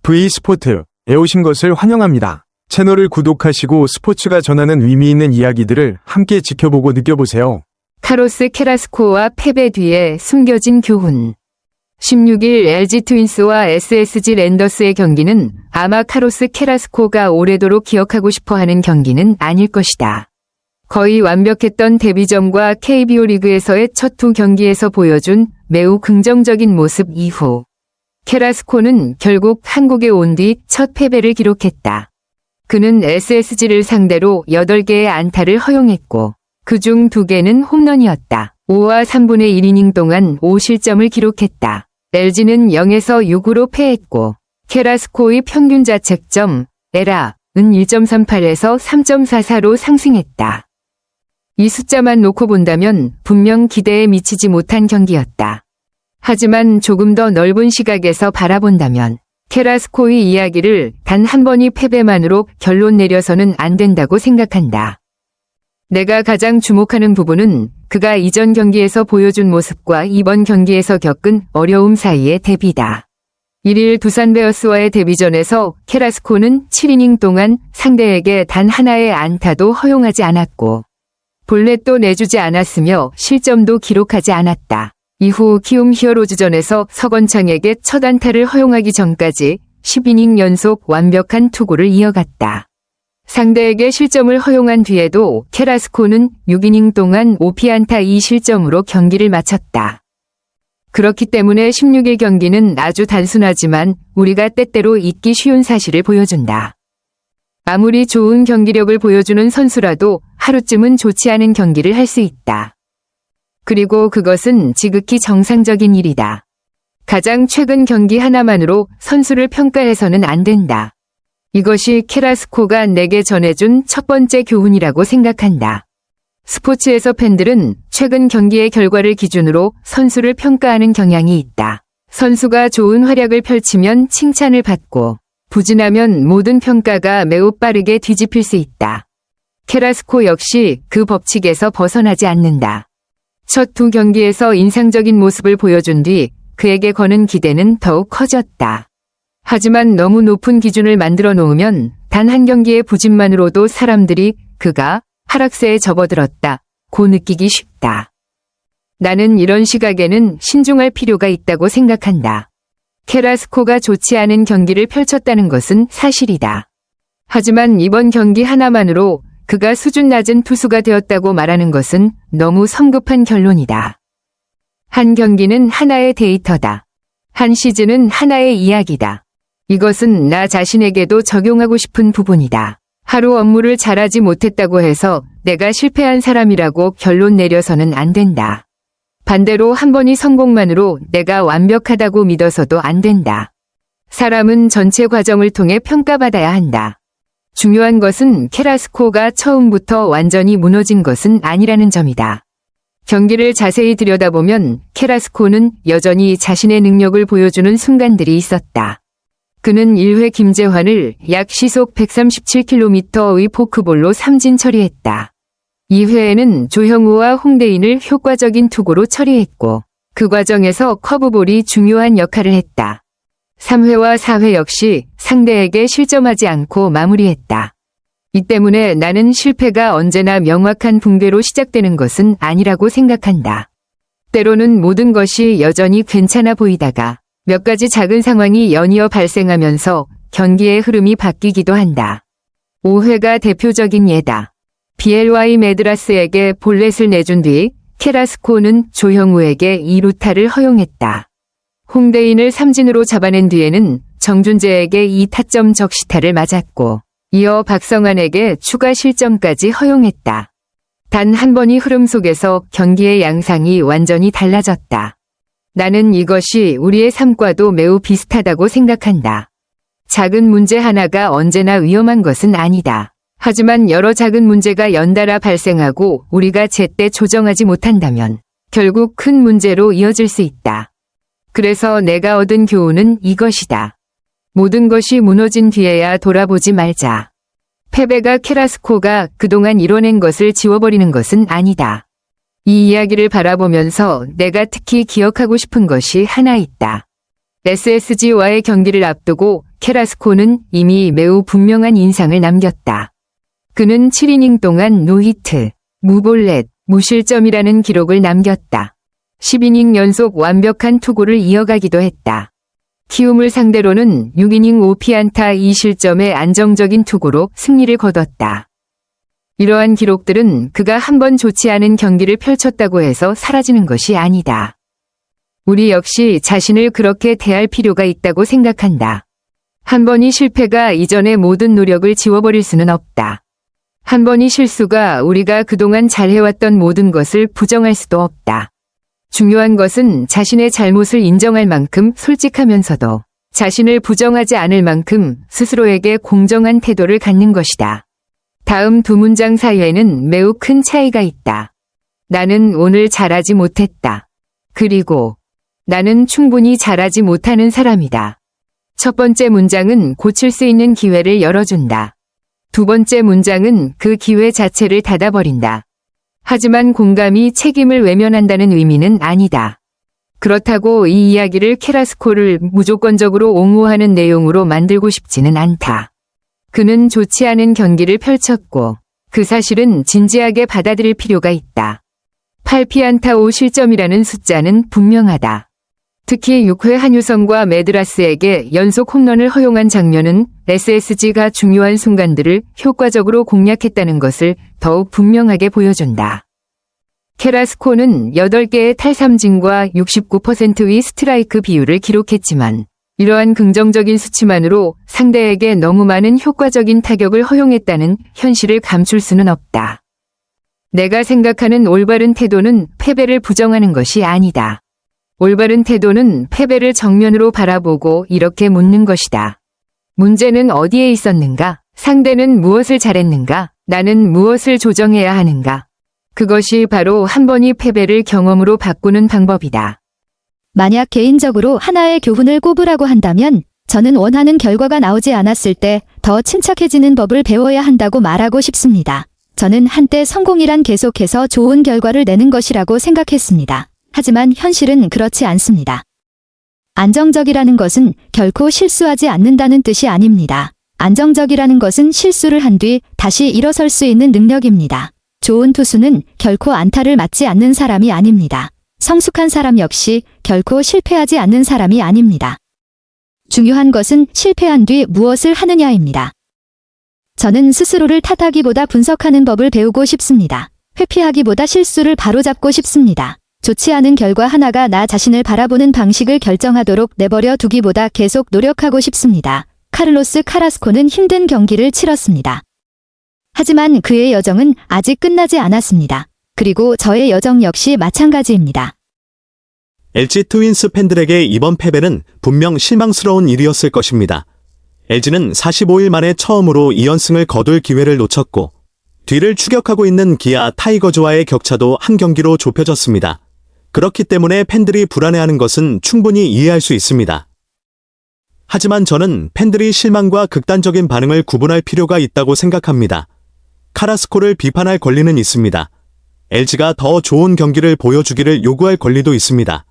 V스포츠에 오신 것을 환영합니다. 채널을 구독하시고 스포츠가 전하는 의미 있는 이야기들을 함께 지켜보고 느껴보세요. 카로스 캐라스코와 패배 뒤에 숨겨진 교훈. 16일 LG 트윈스와 SSG 랜더스의 경기는 아마 카로스 캐라스코가 오래도록 기억하고 싶어하는 경기는 아닐 것이다. 거의 완벽했던 데뷔전과 KBO 리그에서의 첫 두 경기에서 보여준 매우 긍정적인 모습 이후 캐라스코는 결국 한국에 온 뒤 첫 패배를 기록했다. 그는 SSG를 상대로 8개의 안타를 허용했고 그중 2개는 홈런이었다. 5와 3분의 1이닝 동안 5실점을 기록했다. LG는 0에서 6으로 패했고 캐라스코의 평균 자책점 에라은 1.38에서 3.44로 상승했다. 이 숫자만 놓고 본다면 분명 기대에 미치지 못한 경기였다. 하지만 조금 더 넓은 시각에서 바라본다면 캐라스코의 이야기를 단 한 번의 패배만으로 결론 내려서는 안 된다고 생각한다. 내가 가장 주목하는 부분은 그가 이전 경기에서 보여준 모습과 이번 경기에서 겪은 어려움 사이의 대비다. 1일 두산 베어스와의 데뷔전에서 캐라스코는 7이닝 동안 상대에게 단 하나의 안타도 허용하지 않았고 볼넷도 내주지 않았으며 실점도 기록하지 않았다. 이후 키움 히어로즈전에서 서건창에게 첫 안타를 허용하기 전까지 10이닝 연속 완벽한 투구를 이어갔다. 상대에게 실점을 허용한 뒤에도 캐라스코는 6이닝 동안 5피안타 2실점으로 경기를 마쳤다. 그렇기 때문에 16일 경기는 아주 단순하지만 우리가 때때로 잊기 쉬운 사실을 보여준다. 아무리 좋은 경기력을 보여주는 선수라도 하루쯤은 좋지 않은 경기를 할 수 있다. 그리고 그것은 지극히 정상적인 일이다. 가장 최근 경기 하나만으로 선수를 평가해서는 안 된다. 이것이 캐라스코가 내게 전해준 첫 번째 교훈이라고 생각한다. 스포츠에서 팬들은 최근 경기의 결과를 기준으로 선수를 평가하는 경향이 있다. 선수가 좋은 활약을 펼치면 칭찬을 받고 부진하면 모든 평가가 매우 빠르게 뒤집힐 수 있다. 캐라스코 역시 그 법칙에서 벗어나지 않는다. 첫 두 경기에서 인상적인 모습을 보여준 뒤 그에게 거는 기대는 더욱 커졌다. 하지만 너무 높은 기준을 만들어 놓으면 단 한 경기의 부진만으로도 사람들이 그가 하락세에 접어들었다고 느끼기 쉽다. 나는 이런 시각에는 신중할 필요가 있다고 생각한다. 캐라스코가 좋지 않은 경기를 펼쳤다는 것은 사실이다. 하지만 이번 경기 하나만으로 그가 수준 낮은 투수가 되었다고 말하는 것은 너무 성급한 결론이다. 한 경기는 하나의 데이터다. 한 시즌은 하나의 이야기다. 이것은 나 자신에게도 적용하고 싶은 부분이다. 하루 업무를 잘하지 못했다고 해서 내가 실패한 사람이라고 결론 내려서는 안 된다. 반대로 한 번의 성공만으로 내가 완벽하다고 믿어서도 안 된다. 사람은 전체 과정을 통해 평가받아야 한다. 중요한 것은 캐라스코가 처음부터 완전히 무너진 것은 아니라는 점이다. 경기를 자세히 들여다보면 캐라스코는 여전히 자신의 능력을 보여주는 순간들이 있었다. 그는 1회 김재환을 약 시속 137km의 포크볼로 삼진 처리했다. 2회에는 조형우와 홍대인을 효과적인 투구로 처리했고 그 과정에서 커브볼이 중요한 역할을 했다. 3회와 4회 역시 상대에게 실점하지 않고 마무리했다. 이 때문에 나는 실패가 언제나 명확한 붕괴로 시작되는 것은 아니라고 생각한다. 때로는 모든 것이 여전히 괜찮아 보이다가 몇 가지 작은 상황이 연이어 발생하면서 경기의 흐름이 바뀌기도 한다. 5회가 대표적인 예다. BLY 매드라스에게 볼넷을 내준 뒤 캐라스코는 조형우에게 2루타를 허용했다. 홍대인을 삼진으로 잡아낸 뒤에는 정준재에게 2타점 적시타를 맞았고 이어 박성환에게 추가 실점까지 허용했다. 단 한 번의 흐름 속에서 경기의 양상이 완전히 달라졌다. 나는 이것이 우리의 삶과도 매우 비슷하다고 생각한다. 작은 문제 하나가 언제나 위험한 것은 아니다. 하지만 여러 작은 문제가 연달아 발생하고 우리가 제때 조정하지 못한다면 결국 큰 문제로 이어질 수 있다. 그래서 내가 얻은 교훈은 이것이다. 모든 것이 무너진 뒤에야 돌아보지 말자. 패배가 캐라스코가 그동안 이뤄낸 것을 지워버리는 것은 아니다. 이 이야기를 바라보면서 내가 특히 기억하고 싶은 것이 하나 있다. SSG와의 경기를 앞두고 캐라스코는 이미 매우 분명한 인상을 남겼다. 그는 7이닝 동안 노히트, 무볼넷, 무실점이라는 기록을 남겼다. 10이닝 연속 완벽한 투구를 이어가기도 했다. 키움을 상대로는 6이닝 5피안타 2실점의 안정적인 투구로 승리를 거뒀다. 이러한 기록들은 그가 한 번 좋지 않은 경기를 펼쳤다고 해서 사라지는 것이 아니다. 우리 역시 자신을 그렇게 대할 필요가 있다고 생각한다. 한 번의 실패가 이전의 모든 노력을 지워버릴 수는 없다. 한 번의 실수가 우리가 그동안 잘해왔던 모든 것을 부정할 수도 없다. 중요한 것은 자신의 잘못을 인정할 만큼 솔직하면서도 자신을 부정하지 않을 만큼 스스로에게 공정한 태도를 갖는 것이다. 다음 두 문장 사이에는 매우 큰 차이가 있다. 나는 오늘 잘하지 못했다. 그리고 나는 충분히 잘하지 못하는 사람이다. 첫 번째 문장은 고칠 수 있는 기회를 열어준다. 두 번째 문장은 그 기회 자체를 닫아버린다. 하지만 공감이 책임을 외면한다는 의미는 아니다. 그렇다고 이 이야기를 캐라스코를 무조건적으로 옹호하는 내용으로 만들고 싶지는 않다. 그는 좋지 않은 경기를 펼쳤고 그 사실은 진지하게 받아들일 필요가 있다. 8피안타 5실점이라는 숫자는 분명하다. 특히 6회 한유섬과 메드라스에게 연속 홈런을 허용한 장면은 SSG가 중요한 순간들을 효과적으로 공략했다는 것을 더욱 분명하게 보여준다. 캐라스코는 8개의 탈삼진과 69%의 스트라이크 비율을 기록했지만 이러한 긍정적인 수치만으로 상대에게 너무 많은 효과적인 타격을 허용했다는 현실을 감출 수는 없다. 내가 생각하는 올바른 태도는 패배를 부정하는 것이 아니다. 올바른 태도는 패배를 정면으로 바라보고 이렇게 묻는 것이다. 문제는 어디에 있었는가? 상대는 무엇을 잘했는가? 나는 무엇을 조정해야 하는가? 그것이 바로 한 번의 패배를 경험으로 바꾸는 방법이다. 만약 개인적으로 하나의 교훈을 꼽으라고 한다면 저는 원하는 결과가 나오지 않았을 때 더 침착해지는 법을 배워야 한다고 말하고 싶습니다. 저는 한때 성공이란 계속해서 좋은 결과를 내는 것이라고 생각했습니다. 하지만 현실은 그렇지 않습니다. 안정적이라는 것은 결코 실수하지 않는다는 뜻이 아닙니다. 안정적이라는 것은 실수를 한 뒤 다시 일어설 수 있는 능력입니다. 좋은 투수는 결코 안타를 맞지 않는 사람이 아닙니다. 성숙한 사람 역시 결코 실패하지 않는 사람이 아닙니다. 중요한 것은 실패한 뒤 무엇을 하느냐입니다. 저는 스스로를 탓하기보다 분석하는 법을 배우고 싶습니다. 회피하기보다 실수를 바로잡고 싶습니다. 좋지 않은 결과 하나가 나 자신을 바라보는 방식을 결정하도록 내버려 두기보다 계속 노력하고 싶습니다. 카를로스 카라스코는 힘든 경기를 치렀습니다. 하지만 그의 여정은 아직 끝나지 않았습니다. 그리고 저의 여정 역시 마찬가지입니다. LG 트윈스 팬들에게 이번 패배는 분명 실망스러운 일이었을 것입니다. LG는 45일 만에 처음으로 2연승을 거둘 기회를 놓쳤고 뒤를 추격하고 있는 기아 타이거즈와의 격차도 한 경기로 좁혀졌습니다. 그렇기 때문에 팬들이 불안해하는 것은 충분히 이해할 수 있습니다. 하지만 저는 팬들이 실망과 극단적인 반응을 구분할 필요가 있다고 생각합니다. 카라스코를 비판할 권리는 있습니다. LG가 더 좋은 경기를 보여주기를 요구할 권리도 있습니다.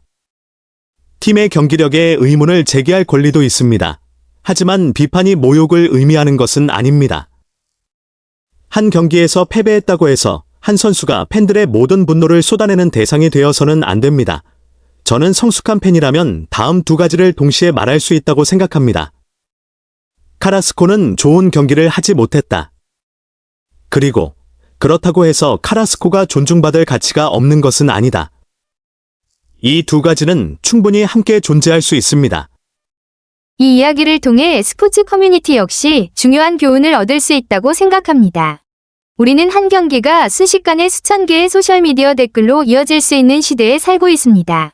팀의 경기력에 의문을 제기할 권리도 있습니다. 하지만 비판이 모욕을 의미하는 것은 아닙니다. 한 경기에서 패배했다고 해서 한 선수가 팬들의 모든 분노를 쏟아내는 대상이 되어서는 안 됩니다. 저는 성숙한 팬이라면 다음 두 가지를 동시에 말할 수 있다고 생각합니다. 카라스코는 좋은 경기를 하지 못했다. 그리고 그렇다고 해서 카라스코가 존중받을 가치가 없는 것은 아니다. 이 두 가지는 충분히 함께 존재할 수 있습니다. 이 이야기를 통해 스포츠 커뮤니티 역시 중요한 교훈을 얻을 수 있다고 생각합니다. 우리는 한 경기가 순식간에 수천 개의 소셜미디어 댓글로 이어질 수 있는 시대에 살고 있습니다.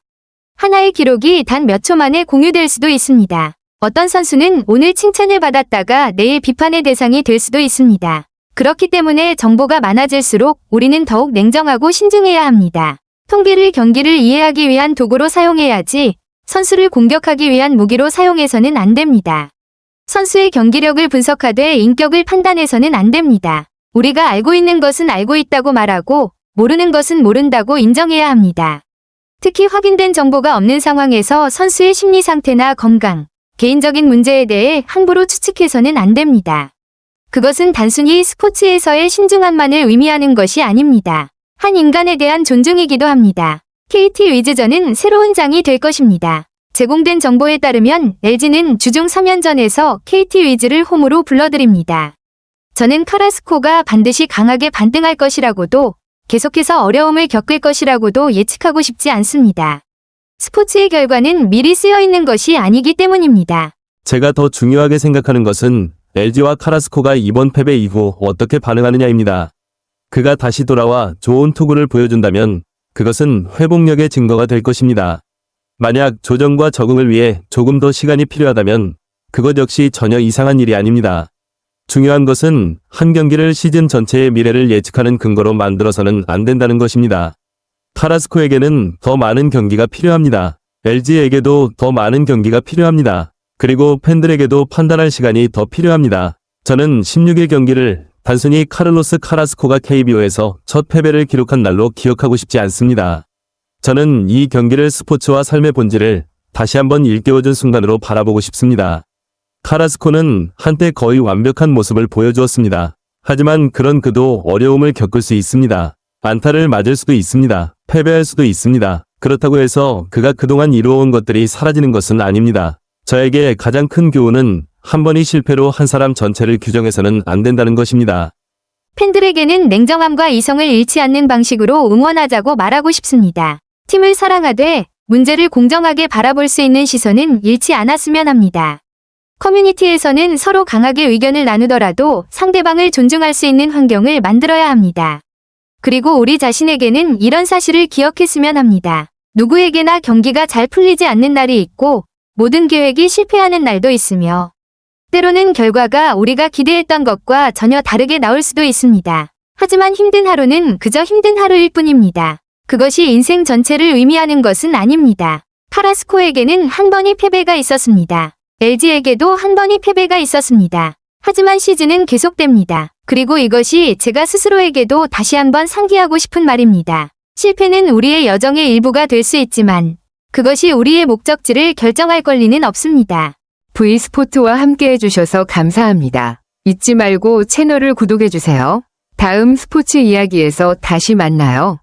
하나의 기록이 단 몇 초 만에 공유될 수도 있습니다. 어떤 선수는 오늘 칭찬을 받았다가 내일 비판의 대상이 될 수도 있습니다. 그렇기 때문에 정보가 많아질수록 우리는 더욱 냉정하고 신중해야 합니다. 통계를 경기를 이해하기 위한 도구로 사용해야지 선수를 공격하기 위한 무기로 사용해서는 안 됩니다. 선수의 경기력을 분석하되 인격을 판단해서는 안 됩니다. 우리가 알고 있는 것은 알고 있다고 말하고 모르는 것은 모른다고 인정해야 합니다. 특히 확인된 정보가 없는 상황에서 선수의 심리 상태나 건강, 개인적인 문제에 대해 함부로 추측해서는 안 됩니다. 그것은 단순히 스포츠에서의 신중함만을 의미하는 것이 아닙니다. 한 인간에 대한 존중이기도 합니다. KT 위즈전은 새로운 장이 될 것입니다. 제공된 정보에 따르면 LG는 주중 3연전에서 KT 위즈를 홈으로 불러들입니다. 저는 카라스코가 반드시 강하게 반등할 것이라고도 계속해서 어려움을 겪을 것이라고도 예측하고 싶지 않습니다. 스포츠의 결과는 미리 쓰여 있는 것이 아니기 때문입니다. 제가 더 중요하게 생각하는 것은 LG와 카라스코가 이번 패배 이후 어떻게 반응하느냐입니다. 그가 다시 돌아와 좋은 투구를 보여준다면 그것은 회복력의 증거가 될 것입니다. 만약 조정과 적응을 위해 조금 더 시간이 필요하다면 그것 역시 전혀 이상한 일이 아닙니다. 중요한 것은 한 경기를 시즌 전체의 미래를 예측하는 근거로 만들어서는 안 된다는 것입니다. 카라스코에게는 더 많은 경기가 필요합니다. LG에게도 더 많은 경기가 필요합니다. 그리고 팬들에게도 판단할 시간이 더 필요합니다. 저는 16일 경기를 단순히 카를로스 카라스코가 KBO에서 첫 패배를 기록한 날로 기억하고 싶지 않습니다. 저는 이 경기를 스포츠와 삶의 본질을 다시 한번 일깨워준 순간으로 바라보고 싶습니다. 카라스코는 한때 거의 완벽한 모습을 보여주었습니다. 하지만 그런 그도 어려움을 겪을 수 있습니다. 안타를 맞을 수도 있습니다. 패배할 수도 있습니다. 그렇다고 해서 그가 그동안 이루어온 것들이 사라지는 것은 아닙니다. 저에게 가장 큰 교훈은 한 번의 실패로 한 사람 전체를 규정해서는 안 된다는 것입니다. 팬들에게는 냉정함과 이성을 잃지 않는 방식으로 응원하자고 말하고 싶습니다. 팀을 사랑하되 문제를 공정하게 바라볼 수 있는 시선은 잃지 않았으면 합니다. 커뮤니티에서는 서로 강하게 의견을 나누더라도 상대방을 존중할 수 있는 환경을 만들어야 합니다. 그리고 우리 자신에게는 이런 사실을 기억했으면 합니다. 누구에게나 경기가 잘 풀리지 않는 날이 있고 모든 계획이 실패하는 날도 있으며 때로는 결과가 우리가 기대했던 것과 전혀 다르게 나올 수도 있습니다. 하지만 힘든 하루는 그저 힘든 하루일 뿐입니다. 그것이 인생 전체를 의미하는 것은 아닙니다. 카라스코에게는 한 번의 패배가 있었습니다. LG에게도 한 번의 패배가 있었습니다. 하지만 시즌은 계속됩니다. 그리고 이것이 제가 스스로에게도 다시 한번 상기하고 싶은 말입니다. 실패는 우리의 여정의 일부가 될 수 있지만 그것이 우리의 목적지를 결정할 권리는 없습니다. V스포츠와 함께 해주셔서 감사합니다. 잊지 말고 채널을 구독해주세요. 다음 스포츠 이야기에서 다시 만나요.